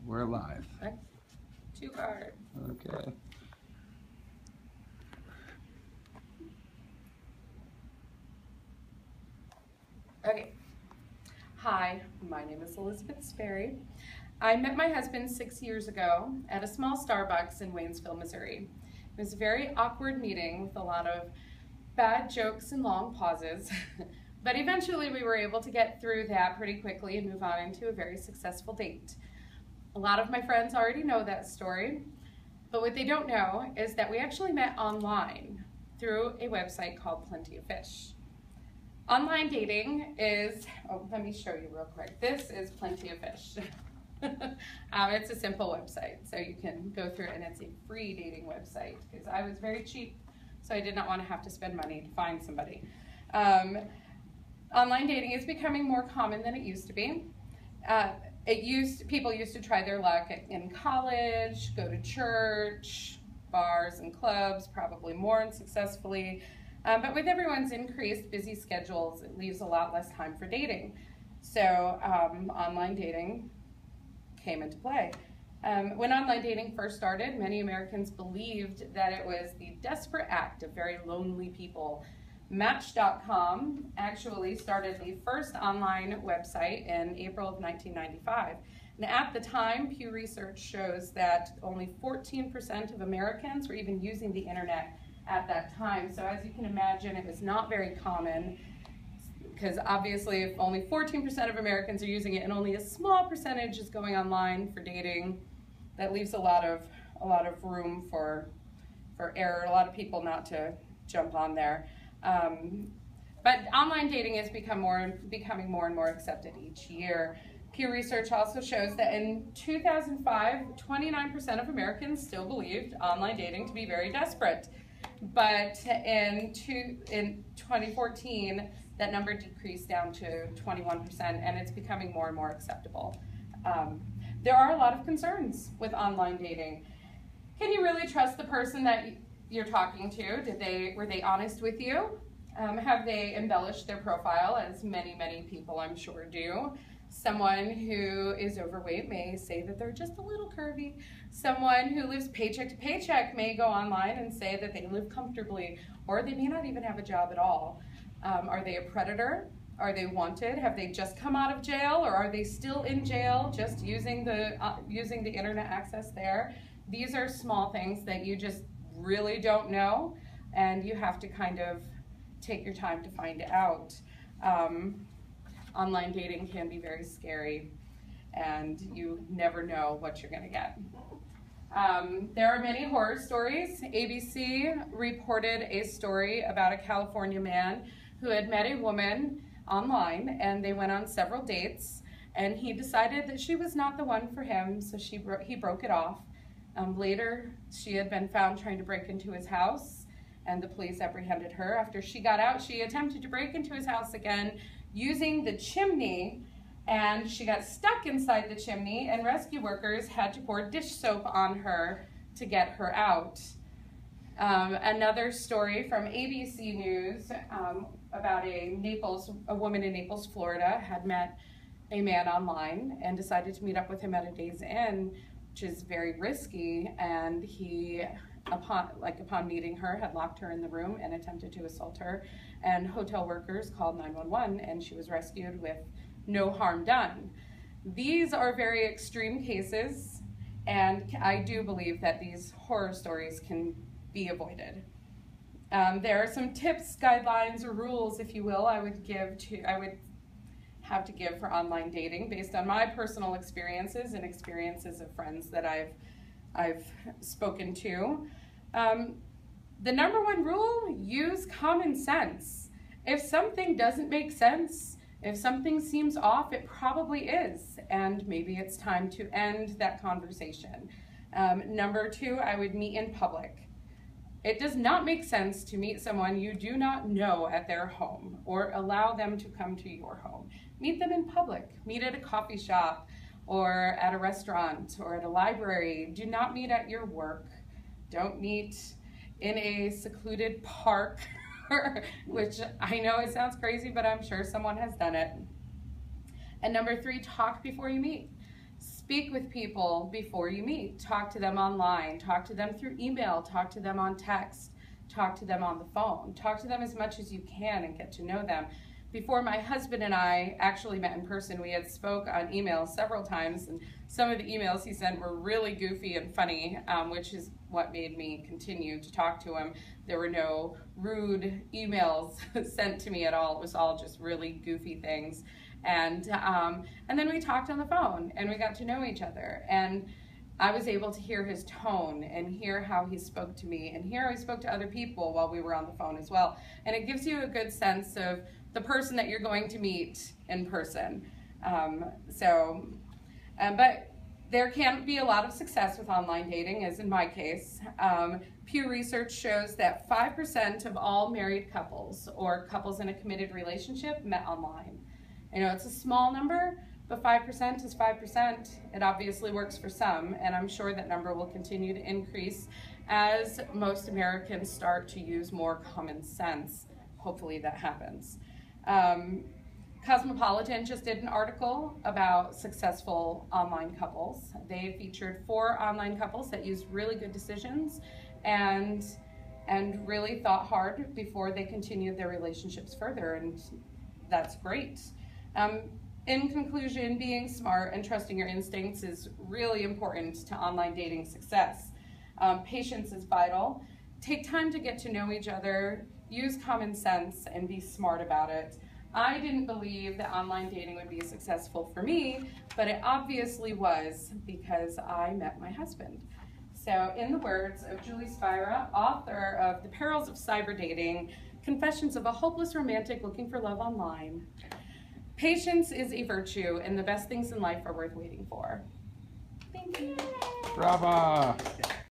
We're live. Too hard. Okay. Okay. Hi, my name is Elizabeth Sperry. I met my husband 6 years ago at a small Starbucks in Waynesville, Missouri. It was a very awkward meeting with a lot of bad jokes and long pauses, but eventually we were able to get through that pretty quickly and move on into a very successful date. A lot of my friends already know that story, but what they don't know is that we actually met online through a website called Plenty of Fish. Online dating is, let me show you real quick. This is Plenty of Fish. It's a simple website, so you can go through it, and it's a free dating website because I was very cheap, so I did not want to have to spend money to find somebody. Online dating is becoming more common than it used to be. People used to try their luck in college, go to church, bars and clubs, probably more unsuccessfully. But with everyone's increased busy schedules, it leaves a lot less time for dating. So online dating came into play. When online dating first started, many Americans believed that it was the desperate act of very lonely people. Match.com actually started the first online website in April of 1995. And at the time, Pew Research shows that only 14% of Americans were even using the internet at that time. So as you can imagine, it was not very common, because obviously if only 14% of Americans are using it and only a small percentage is going online for dating, that leaves a lot of room for error, a lot of people not to jump on there. But online dating is becoming more and more accepted each year. Pew Research also shows that in 2005, 29% of Americans still believed online dating to be very desperate. But in 2014, that number decreased down to 21%, and it's becoming more and more acceptable. There are a lot of concerns with online dating. Can you really trust the person that you're talking to? Were they honest with you? Have they embellished their profile, as many people I'm sure do? Someone who is overweight may say that they're just a little curvy. Someone who lives paycheck to paycheck may go online and say that they live comfortably, or they may not even have a job at all. Are they a predator? Are they wanted? Have they just come out of jail, or are they still in jail just using the internet access there? These are small things that you just really don't know, and you have to kind of take your time to find out. Online dating can be very scary, and you never know what you're going to get. There are many horror stories. ABC reported a story about a California man who had met a woman online, and they went on several dates, and he decided that she was not the one for him, so he broke it off. Later, she had been found trying to break into his house, and the police apprehended her. After she got out, she attempted to break into his house again using the chimney, and she got stuck inside the chimney, and rescue workers had to pour dish soap on her to get her out. Another story from ABC News about a woman in Naples, Florida, had met a man online and decided to meet up with him at a Days Inn, which is very risky, and he, upon meeting her, had locked her in the room and attempted to assault her, and hotel workers called 911, and she was rescued with no harm done. These are very extreme cases, and I do believe that these horror stories can be avoided. There are some tips, guidelines, or rules, if you will, I would have to give for online dating based on my personal experiences and experiences of friends that I've spoken to. The number one rule: use common sense. If something doesn't make sense, if something seems off, it probably is, and maybe it's time to end that conversation. Number two, I would meet in public. It does not make sense to meet someone you do not know at their home or allow them to come to your home. Meet them in public. Meet at a coffee shop or at a restaurant or at a library. Do not meet at your work. Don't meet in a secluded park, which I know it sounds crazy, but I'm sure someone has done it. And number three, talk before you meet. Speak with people before you meet. Talk to them online. Talk to them through email. Talk to them on text. Talk to them on the phone. Talk to them as much as you can and get to know them. Before my husband and I actually met in person, we had spoke on email several times, and some of the emails he sent were really goofy and funny, which is what made me continue to talk to him. There were no rude emails sent to me at all. It was all just really goofy things. And then we talked on the phone, and we got to know each other. And I was able to hear his tone and hear how he spoke to me and hear how he spoke to other people while we were on the phone as well. And it gives you a good sense of the person that you're going to meet in person. But there can be a lot of success with online dating, as in my case. Pew Research shows that 5% of all married couples or couples in a committed relationship met online. I know it's a small number, but 5% is 5%. It obviously works for some, and I'm sure that number will continue to increase as most Americans start to use more common sense. Hopefully that happens. Cosmopolitan just did an article about successful online couples. They featured 4 online couples that used really good decisions and really thought hard before they continued their relationships further, and that's great. In conclusion, being smart and trusting your instincts is really important to online dating success. Patience is vital. Take time to get to know each other, use common sense, and be smart about it. I didn't believe that online dating would be successful for me, but it obviously was because I met my husband. So in the words of Julie Spira, author of The Perils of Cyber Dating, Confessions of a Hopeless Romantic Looking for Love Online, patience is a virtue, and the best things in life are worth waiting for. Thank you. Bravo.